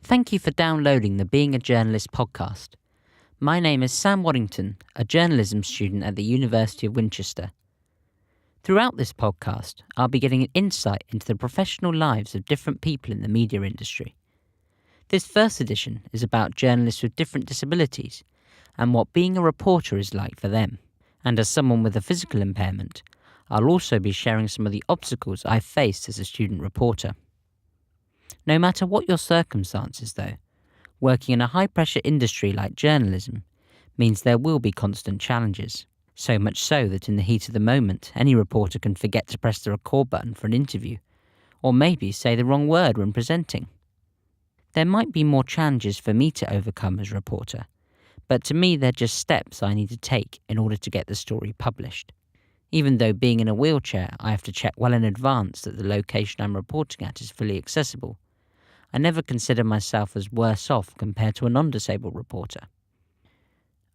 Thank you for downloading the Being a Journalist podcast. My name is Sam Waddington, a journalism student at the University of Winchester. Throughout this podcast, I'll be getting an insight into the professional lives of different people in the media industry. This first edition is about journalists with different disabilities and what being a reporter is like for them. And as someone with a physical impairment, I'll also be sharing some of the obstacles I've faced as a student reporter. No matter what your circumstances, though, working in a high-pressure industry like journalism means there will be constant challenges. So much so that in the heat of the moment, any reporter can forget to press the record button for an interview, or maybe say the wrong word when presenting. There might be more challenges for me to overcome as a reporter, but to me they're just steps I need to take in order to get the story published. Even though being in a wheelchair, I have to check well in advance that the location I'm reporting at is fully accessible. I never consider myself as worse off compared to a non-disabled reporter.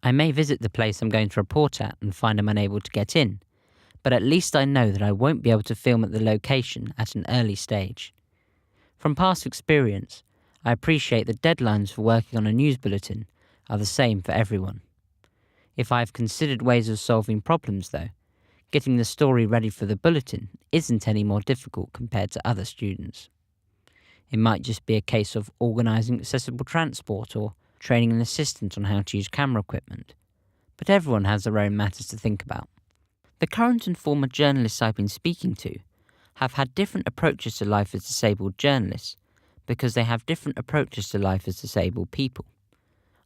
I may visit the place I'm going to report at and find I'm unable to get in, but at least I know that I won't be able to film at the location at an early stage. From past experience, I appreciate that deadlines for working on a news bulletin are the same for everyone. If I've considered ways of solving problems, though, getting the story ready for the bulletin isn't any more difficult compared to other students. It might just be a case of organising accessible transport or training an assistant on how to use camera equipment. But everyone has their own matters to think about. The current and former journalists I've been speaking to have had different approaches to life as disabled journalists because they have different approaches to life as disabled people.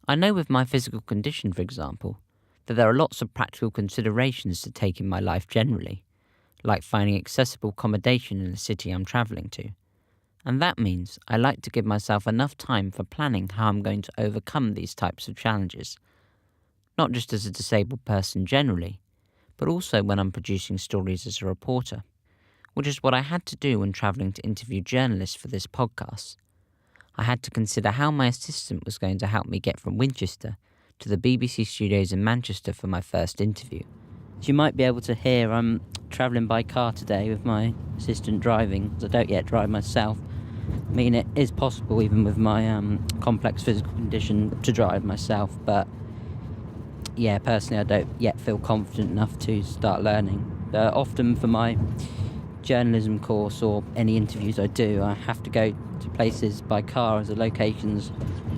I know with my physical condition, for example, that there are lots of practical considerations to take in my life generally, like finding accessible accommodation in the city I'm travelling to. And that means I like to give myself enough time for planning how I'm going to overcome these types of challenges, not just as a disabled person generally, but also when I'm producing stories as a reporter, which is what I had to do when travelling to interview journalists for this podcast. I had to consider how my assistant was going to help me get from Winchester to the BBC studios in Manchester for my first interview. As you might be able to hear, I'm travelling by car today with my assistant driving, as I don't yet drive myself. I mean, it is possible, even with my complex physical condition, to drive myself, but yeah, personally I don't yet feel confident enough to start learning. Often for my journalism course or any interviews I do, I have to go to places by car as the locations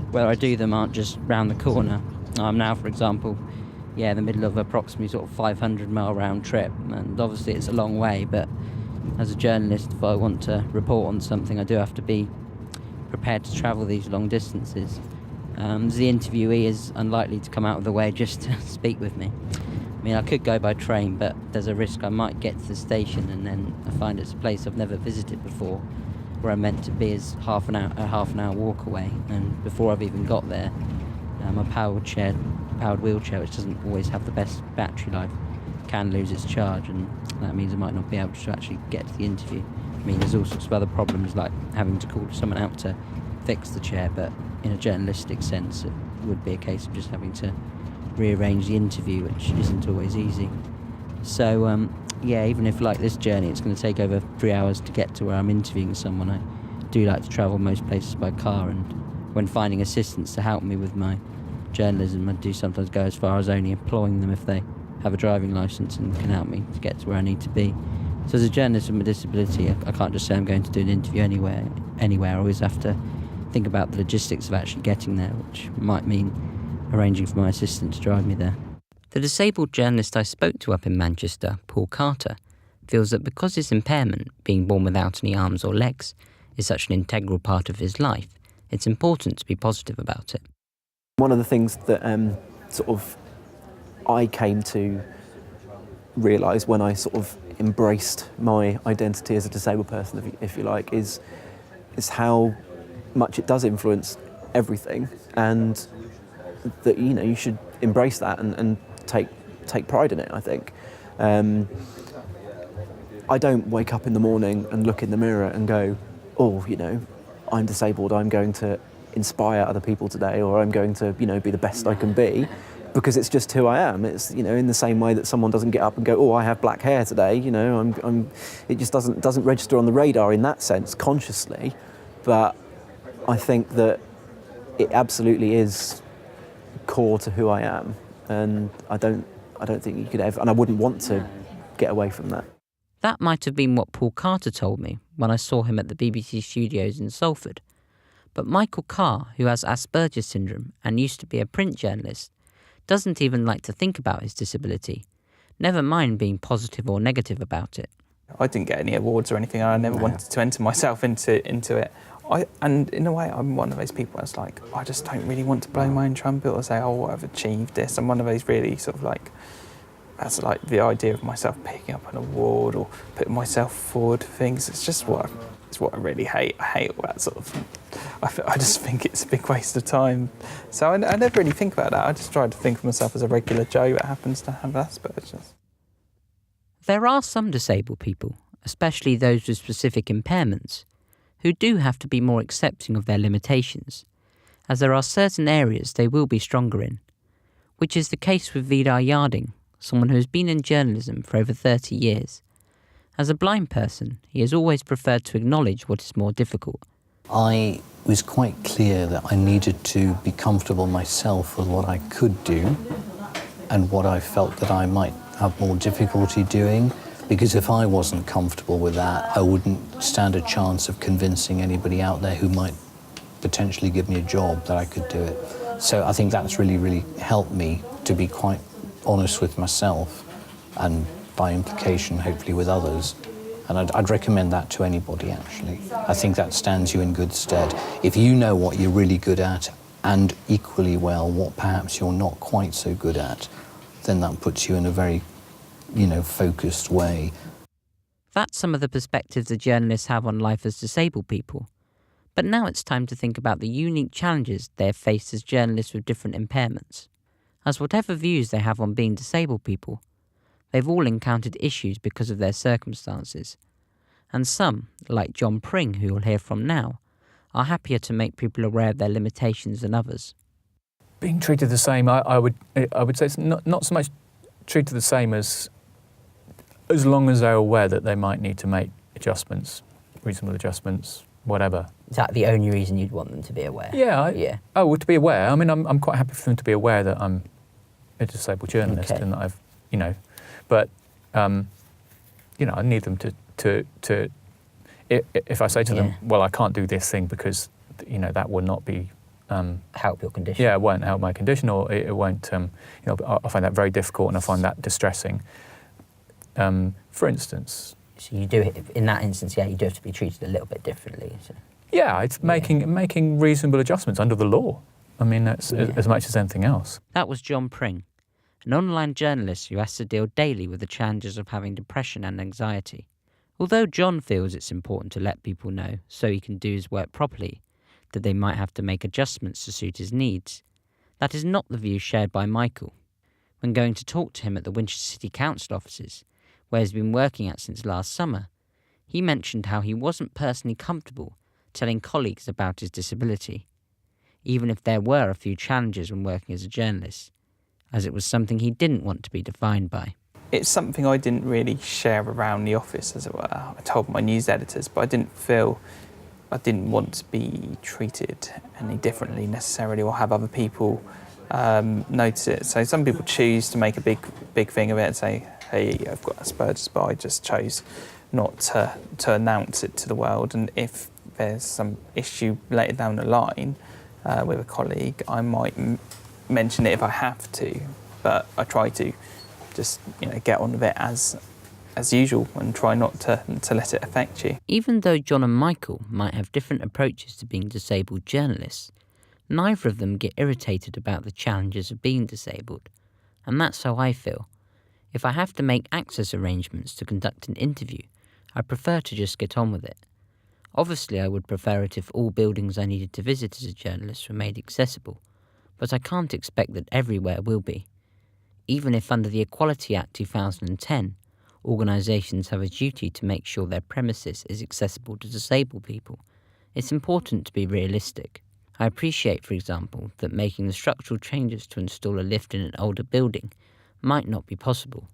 where I do them aren't just round the corner. I'm now, for example, in the middle of approximately sort of 500-mile round trip, and obviously it's a long way, but as a journalist, if I want to report on something, I do have to be prepared to travel these long distances. The interviewee is unlikely to come out of the way just to speak with me. I mean, I could go by train, but there's a risk I might get to the station and then I find it's a place I've never visited before, where I'm meant to be is a half an hour walk away, and before I've even got there, my powered wheelchair, which doesn't always have the best battery life, can lose its charge, and that means I might not be able to actually get to the interview. I mean, there's all sorts of other problems, like having to call someone out to fix the chair, but in a journalistic sense it would be a case of just having to rearrange the interview, which isn't always easy. So even if like this journey it's going to take over 3 hours to get to where I'm interviewing someone, I do like to travel most places by car, and when finding assistants to help me with my journalism, I do sometimes go as far as only employing them if they have a driving licence and can help me to get to where I need to be. So as a journalist with a disability, I can't just say I'm going to do an interview anywhere. I always have to think about the logistics of actually getting there, which might mean arranging for my assistant to drive me there. The disabled journalist I spoke to up in Manchester, Paul Carter, feels that because his impairment, being born without any arms or legs, is such an integral part of his life, it's important to be positive about it. One of the things that I came to realise when I sort of embraced my identity as a disabled person, if you like, is how much it does influence everything, and that you should embrace that and take pride in it. I think I don't wake up in the morning and look in the mirror and go, I'm disabled, I'm going to inspire other people today, or I'm going to be the best I can be, because it's just who I am. It's in the same way that someone doesn't get up and go, I have black hair today. It just doesn't register on the radar in that sense consciously. But I think that it absolutely is core to who I am, and I don't think you could ever, and I wouldn't want to get away from that. That might have been what Paul Carter told me when I saw him at the BBC studios in Salford. But Michael Carr, who has Asperger's syndrome and used to be a print journalist, doesn't even like to think about his disability, never mind being positive or negative about it. I didn't get any awards or anything. I never wanted to enter myself into it. And in a way, I'm one of those people that's like, I just don't really want to blow my own trumpet or say, oh, I've achieved this. I'm one of those really sort of like, that's like the idea of myself picking up an award or putting myself forward for things. It's just what I really hate. I hate all that sort of. I just think it's a big waste of time. So I never really think about that. I just try to think of myself as a regular Joe that happens to have Asperger's. There are some disabled people, especially those with specific impairments, who do have to be more accepting of their limitations, as there are certain areas they will be stronger in, which is the case with Vidar Yarding, someone who has been in journalism for over 30 years. As a blind person, he has always preferred to acknowledge what is more difficult. I was quite clear that I needed to be comfortable myself with what I could do and what I felt that I might have more difficulty doing, because if I wasn't comfortable with that, I wouldn't stand a chance of convincing anybody out there who might potentially give me a job that I could do it. So I think that's really, really helped me to be quite honest with myself and by implication, hopefully, with others. And I'd recommend that to anybody, actually. I think that stands you in good stead. If you know what you're really good at and equally well what perhaps you're not quite so good at, then that puts you in a very, focused way. That's some of the perspectives the journalists have on life as disabled people. But now it's time to think about the unique challenges they have faced as journalists with different impairments. As whatever views they have on being disabled people, they've all encountered issues because of their circumstances. And some, like John Pring, who you'll hear from now, are happier to make people aware of their limitations than others. Being treated the same, I would say it's not so much treated the same as long as they're aware that they might need to make adjustments, reasonable adjustments, whatever. Is that the only reason you'd want them to be aware? Yeah. Oh, to be aware. I mean, I'm quite happy for them to be aware that I'm a disabled journalist and that I've, but, I need them to if I say to them, well, I can't do this thing because, that would not be... help your condition. Yeah, it won't help my condition, or it won't, I find that very difficult and I find that distressing. For instance... So you do, in that instance, you do have to be treated a little bit differently. So. Yeah, it's making reasonable adjustments under the law. I mean, that's as much as anything else. That was John Pring, an online journalist who has to deal daily with the challenges of having depression and anxiety. Although John feels it's important to let people know so he can do his work properly, that they might have to make adjustments to suit his needs, that is not the view shared by Michael. When going to talk to him at the Winchester City Council offices, where he's been working at since last summer, he mentioned how he wasn't personally comfortable telling colleagues about his disability, even if there were a few challenges when working as a journalist, as it was something he didn't want to be defined by. It's something I didn't really share around the office, as it were. I told my news editors, but I didn't want to be treated any differently necessarily, or have other people notice it. So some people choose to make a big thing of it and say, hey, I've got Asperger's, but I just chose not to announce it to the world. And if there's some issue later down the line with a colleague, I might mention it if I have to, but I try to just get on with it as usual and try not to let it affect you. Even though John and Michael might have different approaches to being disabled journalists, neither of them get irritated about the challenges of being disabled, and that's how I feel. If I have to make access arrangements to conduct an interview, I prefer to just get on with it. Obviously, I would prefer it if all buildings I needed to visit as a journalist were made accessible, but I can't expect that everywhere will be. Even if under the Equality Act 2010, organisations have a duty to make sure their premises is accessible to disabled people, it's important to be realistic. I appreciate, for example, that making the structural changes to install a lift in an older building might not be possible.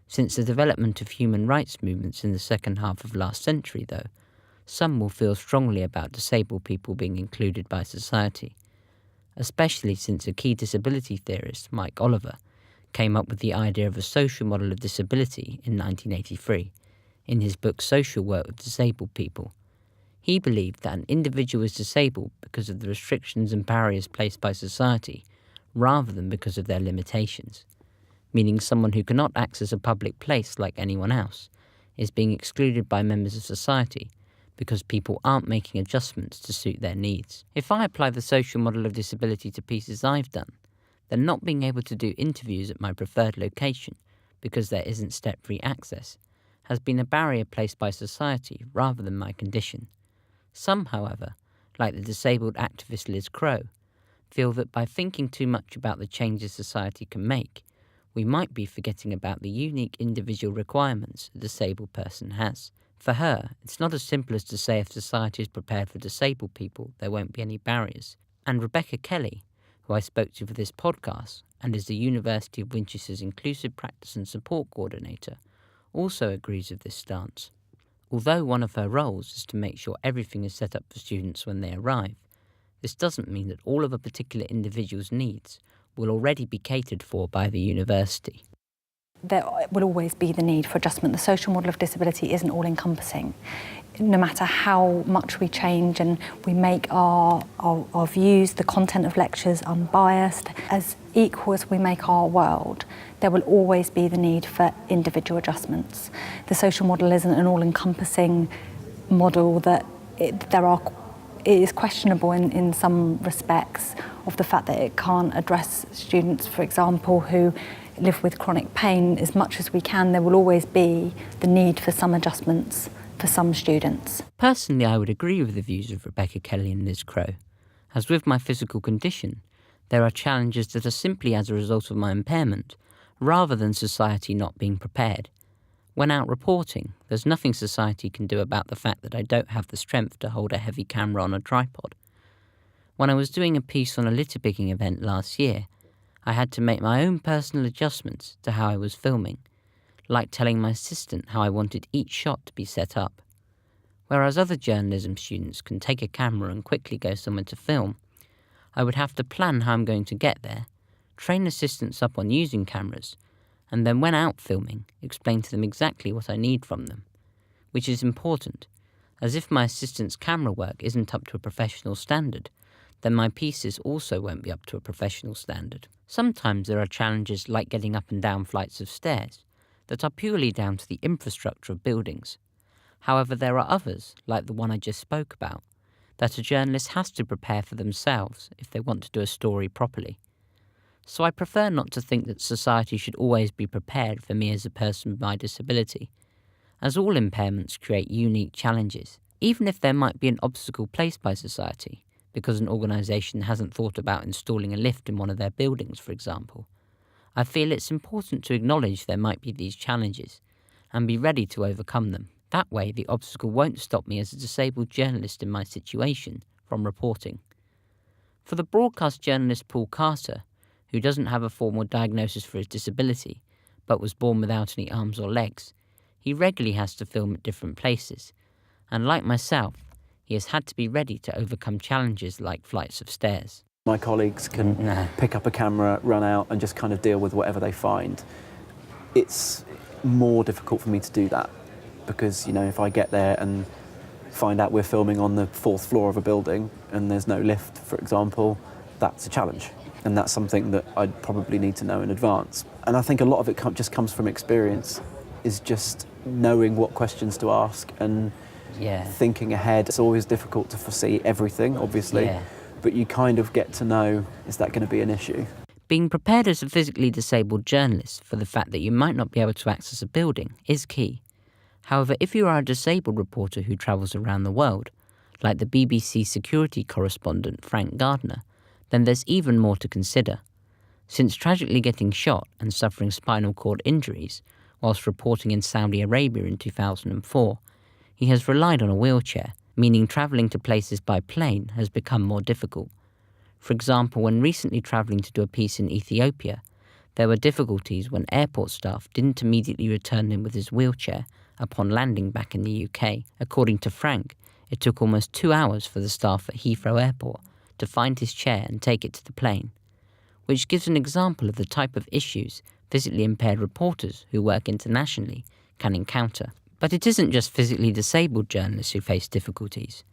Since the development of human rights movements in the second half of last century, though, some will feel strongly about disabled people being included by society, especially since a key disability theorist, Mike Oliver, came up with the idea of a social model of disability in 1983 in his book Social Work with Disabled People. He believed that an individual is disabled because of the restrictions and barriers placed by society rather than because of their limitations, meaning someone who cannot access a public place like anyone else is being excluded by members of society because people aren't making adjustments to suit their needs. If I apply the social model of disability to pieces I've done, then not being able to do interviews at my preferred location because there isn't step-free access has been a barrier placed by society rather than my condition. Some, however, like the disabled activist Liz Crow, feel that by thinking too much about the changes society can make, we might be forgetting about the unique individual requirements a disabled person has. For her, it's not as simple as to say if society is prepared for disabled people, there won't be any barriers. And Rebecca Kelly, who I spoke to for this podcast and is the University of Winchester's Inclusive Practice and Support Coordinator, also agrees with this stance. Although one of her roles is to make sure everything is set up for students when they arrive, this doesn't mean that all of a particular individual's needs will already be catered for by the university. There will always be the need for adjustment. The social model of disability isn't all-encompassing. No matter how much we change and we make our views, the content of lectures unbiased, as equal as we make our world, there will always be the need for individual adjustments. The social model isn't an all-encompassing model that it is questionable in some respects of the fact that it can't address students, for example, who live with chronic pain. As much as we can, there will always be the need for some adjustments for some students. Personally, I would agree with the views of Rebecca Kelly and Liz Crow. As with my physical condition, there are challenges that are simply as a result of my impairment, rather than society not being prepared. When out reporting, there's nothing society can do about the fact that I don't have the strength to hold a heavy camera on a tripod. When I was doing a piece on a litter picking event last year, I had to make my own personal adjustments to how I was filming, like telling my assistant how I wanted each shot to be set up. Whereas other journalism students can take a camera and quickly go somewhere to film, I would have to plan how I'm going to get there, train assistants up on using cameras, and then when out filming, explain to them exactly what I need from them, which is important, as if my assistant's camera work isn't up to a professional standard, then my pieces also won't be up to a professional standard. Sometimes there are challenges like getting up and down flights of stairs that are purely down to the infrastructure of buildings. However, there are others, like the one I just spoke about, that a journalist has to prepare for themselves if they want to do a story properly. So I prefer not to think that society should always be prepared for me as a person with my disability, as all impairments create unique challenges, even if there might be an obstacle placed by society, because an organisation hasn't thought about installing a lift in one of their buildings, for example. I feel it's important to acknowledge there might be these challenges and be ready to overcome them. That way, the obstacle won't stop me as a disabled journalist in my situation from reporting. For the broadcast journalist Paul Carter, who doesn't have a formal diagnosis for his disability, but was born without any arms or legs, he regularly has to film at different places, and like myself, he has had to be ready to overcome challenges like flights of stairs. My colleagues can pick up a camera, run out and just kind of deal with whatever they find. It's more difficult for me to do that because, you know, if I get there and find out we're filming on the 4th floor of a building and there's no lift, for example, that's a challenge. And that's something that I'd probably need to know in advance. And I think a lot of it just comes from experience, is just knowing what questions to ask and thinking ahead. It's always difficult to foresee everything, obviously, but you kind of get to know, is that going to be an issue? Being prepared as a physically disabled journalist for the fact that you might not be able to access a building is key. However, if you are a disabled reporter who travels around the world, like the BBC security correspondent Frank Gardner, then there's even more to consider. Since tragically getting shot and suffering spinal cord injuries whilst reporting in Saudi Arabia in 2004, he has relied on a wheelchair, meaning travelling to places by plane has become more difficult. For example, when recently travelling to do a piece in Ethiopia, there were difficulties when airport staff didn't immediately return him with his wheelchair upon landing back in the UK. According to Frank, it took almost 2 hours for the staff at Heathrow Airport to find his chair and take it to the plane, which gives an example of the type of issues physically impaired reporters who work internationally can encounter. But it isn't just physically disabled journalists who face difficulties,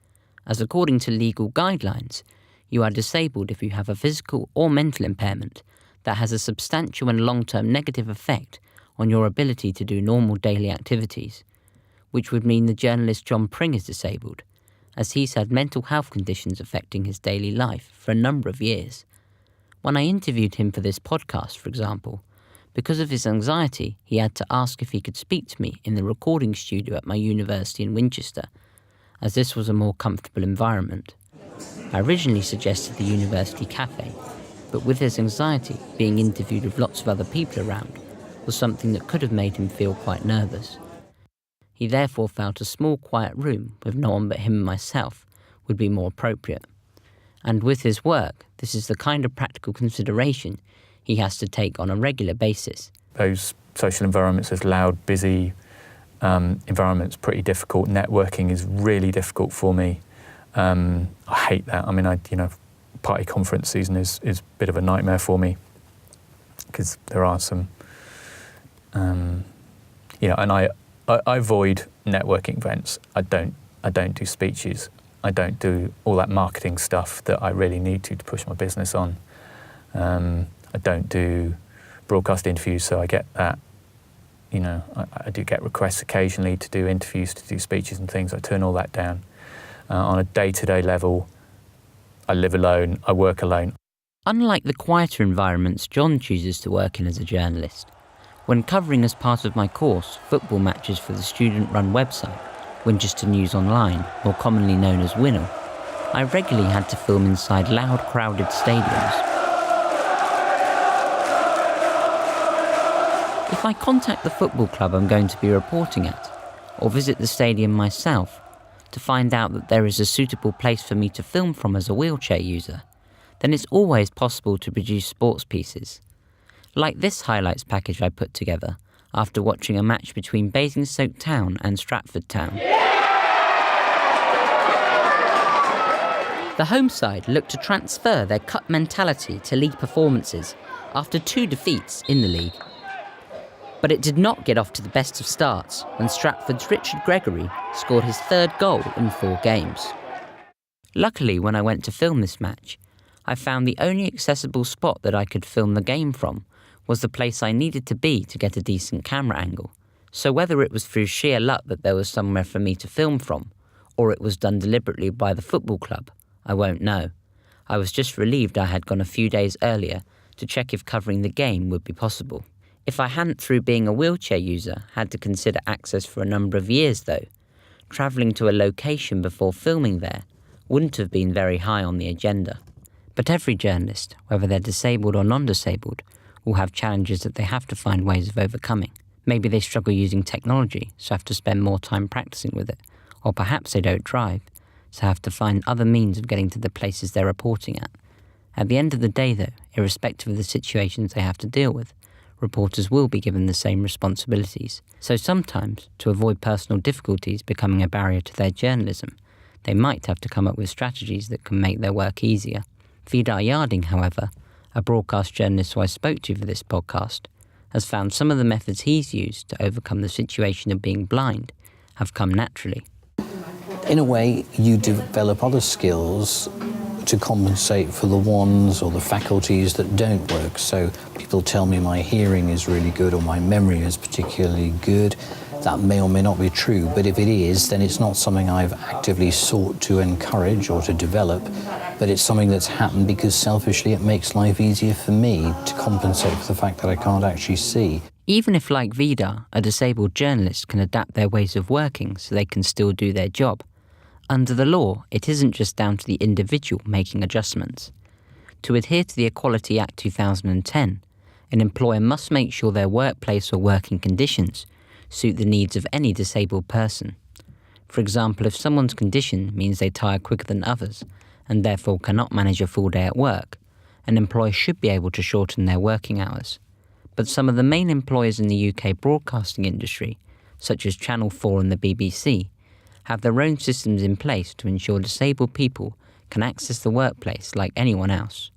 as according to legal guidelines, you are disabled if you have a physical or mental impairment that has a substantial and long-term negative effect on your ability to do normal daily activities, which would mean the journalist John Pring is disabled, as he's had mental health conditions affecting his daily life for a number of years. When I interviewed him for this podcast, for example, because of his anxiety, he had to ask if he could speak to me in the recording studio at my university in Winchester, as this was a more comfortable environment. I originally suggested the university cafe, but with his anxiety, being interviewed with lots of other people around was something that could have made him feel quite nervous. He therefore felt a small quiet room with no one but him and myself would be more appropriate. And with his work, this is the kind of practical consideration he has to take on a regular basis. Those social environments, those loud, busy environments, pretty difficult. Networking is really difficult for me. I hate that. I mean, party conference season is a bit of a nightmare for me because there are some, and I avoid networking events. I don't do speeches. I don't do all that marketing stuff that I really need to push my business on. I don't do broadcast interviews, so I get that. I do get requests occasionally to do interviews, to do speeches and things. I turn all that down. On a day-to-day level, I live alone, I work alone. Unlike the quieter environments John chooses to work in as a journalist, when covering as part of my course football matches for the student-run website, Winchester News Online, more commonly known as WINL, I regularly had to film inside loud, crowded stadiums. If I contact the football club I'm going to be reporting at, or visit the stadium myself, to find out that there is a suitable place for me to film from as a wheelchair user, then it's always possible to produce sports pieces. Like this highlights package I put together after watching a match between Basingstoke Town and Stratford Town. The home side looked to transfer their cup mentality to league performances after 2 defeats in the league. But it did not get off to the best of starts when Stratford's Richard Gregory scored his 3rd goal in 4 games. Luckily, when I went to film this match, I found the only accessible spot that I could film the game from was the place I needed to be to get a decent camera angle. So whether it was through sheer luck that there was somewhere for me to film from, or it was done deliberately by the football club, I won't know. I was just relieved I had gone a few days earlier to check if covering the game would be possible. If I hadn't, through being a wheelchair user, had to consider access for a number of years though, travelling to a location before filming there wouldn't have been very high on the agenda. But every journalist, whether they're disabled or non-disabled, will have challenges that they have to find ways of overcoming. Maybe they struggle using technology, so have to spend more time practicing with it. Or perhaps they don't drive, so have to find other means of getting to the places they're reporting at. At the end of the day though, irrespective of the situations they have to deal with, reporters will be given the same responsibilities. So sometimes, to avoid personal difficulties becoming a barrier to their journalism, they might have to come up with strategies that can make their work easier. Vidar Yarding, however, a broadcast journalist who I spoke to for this podcast, has found some of the methods he's used to overcome the situation of being blind have come naturally. In a way, you develop other skills to compensate for the ones or the faculties that don't work. So people tell me my hearing is really good or my memory is particularly good. That may or may not be true, but if it is, then it's not something I've actively sought to encourage or to develop, but it's something that's happened because selfishly it makes life easier for me to compensate for the fact that I can't actually see. Even if, like Vidar, a disabled journalist can adapt their ways of working so they can still do their job, under the law, it isn't just down to the individual making adjustments. To adhere to the Equality Act 2010, an employer must make sure their workplace or working conditions suit the needs of any disabled person. For example, if someone's condition means they tire quicker than others and therefore cannot manage a full day at work, an employer should be able to shorten their working hours. But some of the main employers in the UK broadcasting industry, such as Channel 4 and the BBC, have their own systems in place to ensure disabled people can access the workplace like anyone else.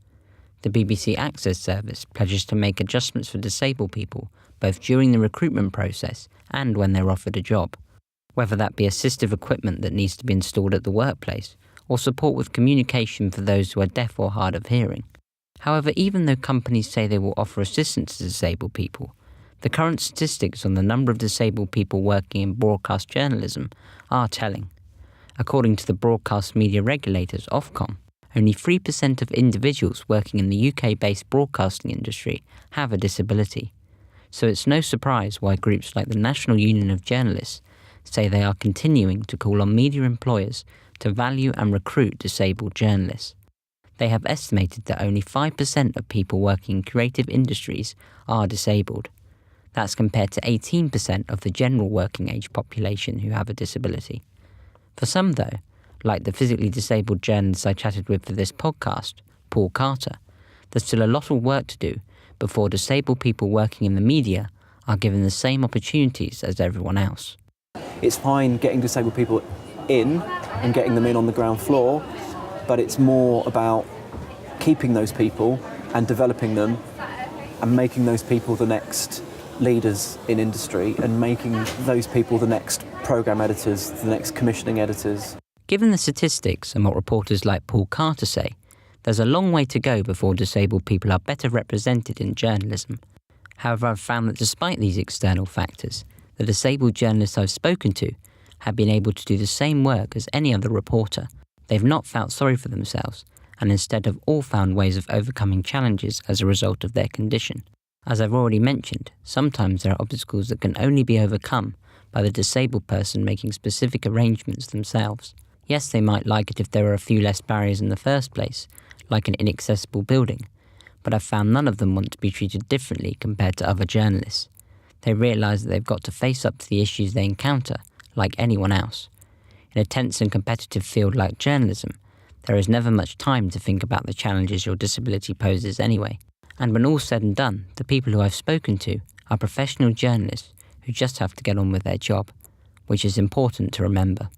The BBC Access Service pledges to make adjustments for disabled people both during the recruitment process and when they're offered a job, whether that be assistive equipment that needs to be installed at the workplace or support with communication for those who are deaf or hard of hearing. However, even though companies say they will offer assistance to disabled people, the current statistics on the number of disabled people working in broadcast journalism are telling. According to the broadcast media regulators Ofcom, only 3% of individuals working in the UK-based broadcasting industry have a disability. So it's no surprise why groups like the National Union of Journalists say they are continuing to call on media employers to value and recruit disabled journalists. They have estimated that only 5% of people working in creative industries are disabled. That's compared to 18% of the general working age population who have a disability. For some, though, like the physically disabled journalist I chatted with for this podcast, Paul Carter, there's still a lot of work to do before disabled people working in the media are given the same opportunities as everyone else. It's fine getting disabled people in and getting them in on the ground floor, but it's more about keeping those people and developing them and making those people the next leaders in industry and making those people the next programme editors, the next commissioning editors. Given the statistics and what reporters like Paul Carter say, there's a long way to go before disabled people are better represented in journalism. However, I've found that despite these external factors, the disabled journalists I've spoken to have been able to do the same work as any other reporter. They've not felt sorry for themselves, and instead have all found ways of overcoming challenges as a result of their condition. As I've already mentioned, sometimes there are obstacles that can only be overcome by the disabled person making specific arrangements themselves. Yes, they might like it if there were a few less barriers in the first place, like an inaccessible building, but I've found none of them want to be treated differently compared to other journalists. They realise that they've got to face up to the issues they encounter, like anyone else. In a tense and competitive field like journalism, there is never much time to think about the challenges your disability poses anyway. And when all's said and done, the people who I've spoken to are professional journalists who just have to get on with their job, which is important to remember.